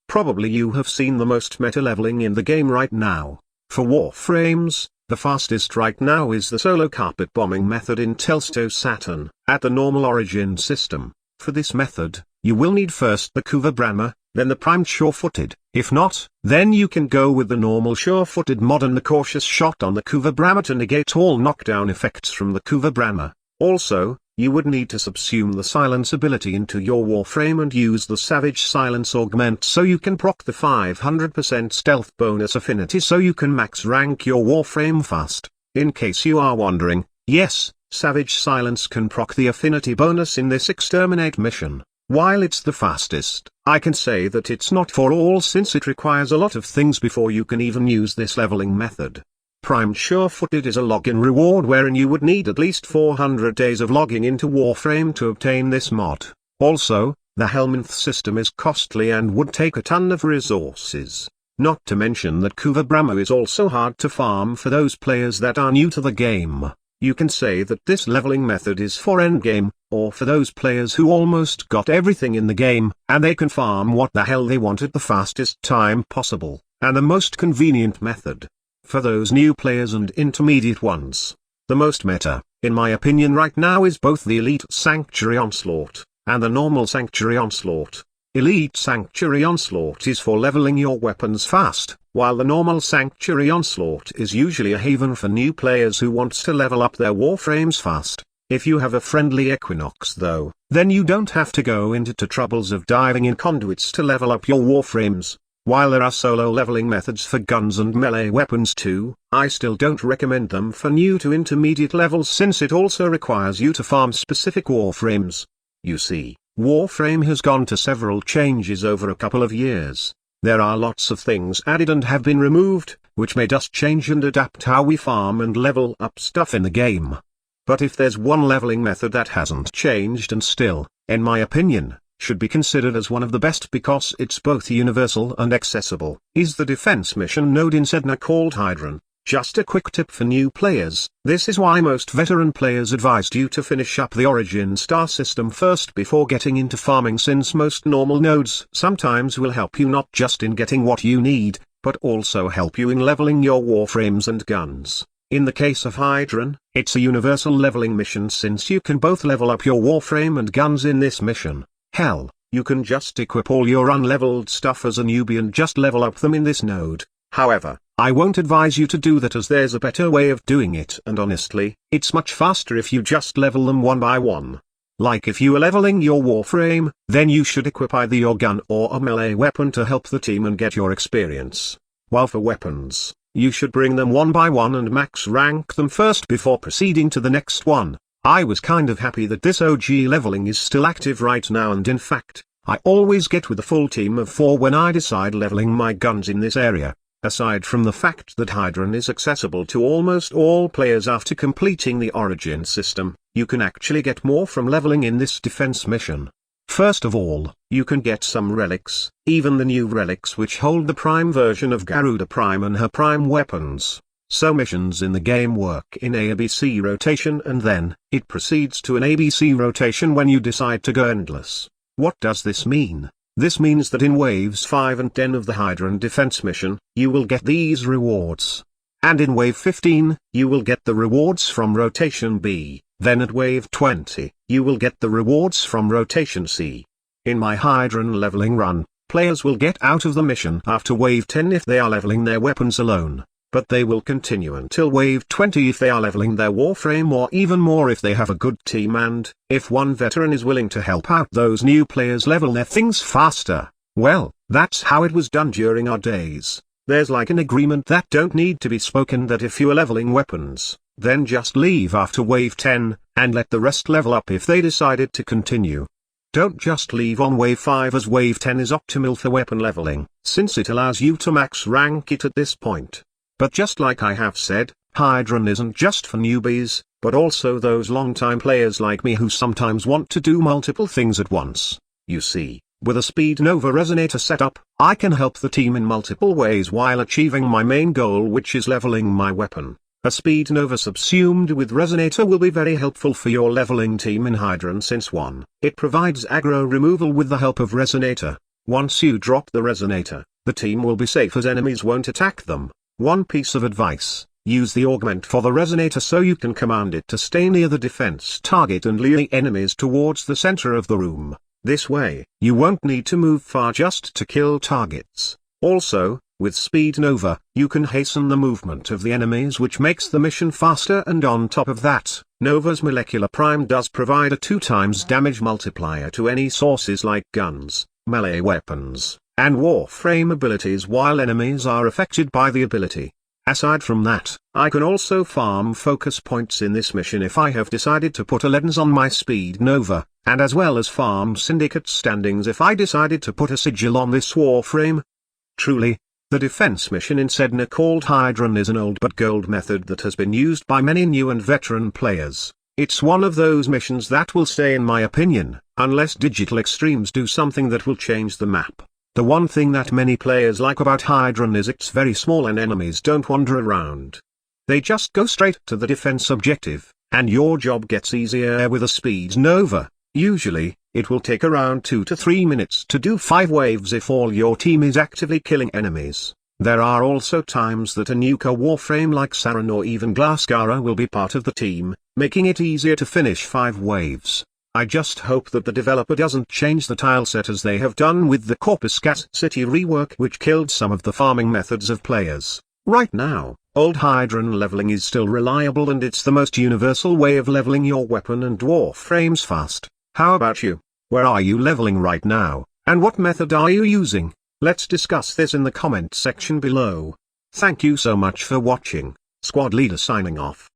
Probably you have seen the most meta leveling in the game right now. For Warframes, the fastest right now is the solo carpet bombing method in Telsto Saturn, at the normal origin system. For this method, you will need first the Kuva Brahma, then the primed sure-footed. If not, then you can go with the normal sure-footed mod and the cautious shot on the Kuva Brahma to negate all knockdown effects from the Kuva Brahma. Also, you would need to subsume the silence ability into your Warframe and use the Savage Silence Augment so you can proc the 500% stealth bonus affinity so you can max rank your Warframe fast. In case you are wondering, yes, Savage Silence can proc the affinity bonus in this Exterminate mission. While it's the fastest, I can say that it's not for all since it requires a lot of things before you can even use this leveling method. Primed Sure-Footed is a login reward wherein you would need at least 400 days of logging into Warframe to obtain this mod. Also, the Helminth system is costly and would take a ton of resources. Not to mention that Kuva Brahma is also hard to farm for those players that are new to the game. You can say that this leveling method is for endgame, or for those players who almost got everything in the game, and they can farm what the hell they want at the fastest time possible, and the most convenient method. For those new players and intermediate ones, the most meta, in my opinion right now is both the Elite Sanctuary Onslaught, and the normal Sanctuary Onslaught. Elite Sanctuary Onslaught is for leveling your weapons fast, while the normal Sanctuary Onslaught is usually a haven for new players who want to level up their Warframes fast. If you have a friendly Equinox though, then you don't have to go into troubles of diving in conduits to level up your Warframes. While there are solo leveling methods for guns and melee weapons too, I still don't recommend them for new to intermediate levels since it also requires you to farm specific Warframes. You see, Warframe has gone to several changes over a couple of years. There are lots of things added and have been removed, which made us change and adapt how we farm and level up stuff in the game. But if there's one leveling method that hasn't changed and still, in my opinion, should be considered as one of the best because it's both universal and accessible, is the defense mission node in Sedna called Hydron. Just a quick tip for new players, this is why most veteran players advised you to finish up the Origin star system first before getting into farming since most normal nodes sometimes will help you not just in getting what you need, but also help you in leveling your Warframes and guns. In the case of Hydron, it's a universal leveling mission since you can both level up your Warframe and guns in this mission. Hell, you can just equip all your unleveled stuff as a newbie and just level up them in this node. However, I won't advise you to do that as there's a better way of doing it and honestly, it's much faster if you just level them one by one. Like if you are leveling your Warframe, then you should equip either your gun or a melee weapon to help the team and get your experience. While for weapons, you should bring them one by one and max rank them first before proceeding to the next one. I was kind of happy that this OG leveling is still active right now and in fact, I always get with a full team of 4 when I decide leveling my guns in this area. Aside from the fact that Hydron is accessible to almost all players after completing the Origin system, you can actually get more from leveling in this defense mission. First of all, you can get some relics, even the new relics which hold the prime version of Garuda Prime and her prime weapons. So missions in the game work in ABC rotation and then, it proceeds to an ABC rotation when you decide to go endless. What does this mean? This means that in waves 5 and 10 of the Hydron defense mission, you will get these rewards. And in wave 15, you will get the rewards from rotation B, then at wave 20, you will get the rewards from rotation C. In my Hydron leveling run, players will get out of the mission after wave 10 if they are leveling their weapons alone. But they will continue until wave 20 if they are leveling their Warframe or even more if they have a good team and, if one veteran is willing to help out those new players level their things faster. Well, that's how it was done during our days. There's like an agreement that don't need to be spoken that if you are leveling weapons, then just leave after wave 10, and let the rest level up if they decided to continue. Don't just leave on wave 5 as wave 10 is optimal for weapon leveling, since it allows you to max rank it at this point. But just like I have said, Hydron isn't just for newbies, but also those long-time players like me who sometimes want to do multiple things at once. You see, with a Speed Nova Resonator setup, I can help the team in multiple ways while achieving my main goal which is leveling my weapon. A Speed Nova subsumed with Resonator will be very helpful for your leveling team in Hydron since 1. It provides aggro removal with the help of Resonator. Once you drop the resonator, the team will be safe as enemies won't attack them. One piece of advice: use the augment for the resonator so you can command it to stay near the defense target and lure the enemies towards the center of the room. This way, you won't need to move far just to kill targets. Also, with Speed Nova, you can hasten the movement of the enemies, which makes the mission faster, and on top of that, Nova's Molecular Prime does provide a 2x damage multiplier to any sources like guns, melee weapons, and Warframe abilities while enemies are affected by the ability. Aside from that, I can also farm focus points in this mission if I have decided to put a lens on my Speed Nova, and as well as farm syndicate standings if I decided to put a sigil on this Warframe. Truly, the defense mission in Sedna called Hydron is an old but gold method that has been used by many new and veteran players. It's one of those missions that will stay in my opinion, unless Digital Extremes do something that will change the map. The one thing that many players like about Hydron is it's very small and enemies don't wander around. They just go straight to the defense objective, and your job gets easier with a Speed Nova. Usually, it will take around 2 to 3 minutes to do 5 waves if all your team is actively killing enemies. There are also times that a nuker Warframe like Saren or even Glaskara will be part of the team, making it easier to finish 5 waves. I just hope that the developer doesn't change the tileset as they have done with the Corpus Cat City rework, which killed some of the farming methods of players. Right now, old Hydron leveling is still reliable and it's the most universal way of leveling your weapon and Warframes fast. How about you? Where are you leveling right now, and what method are you using? Let's discuss this in the comment section below. Thank you so much for watching. Squad Leader signing off.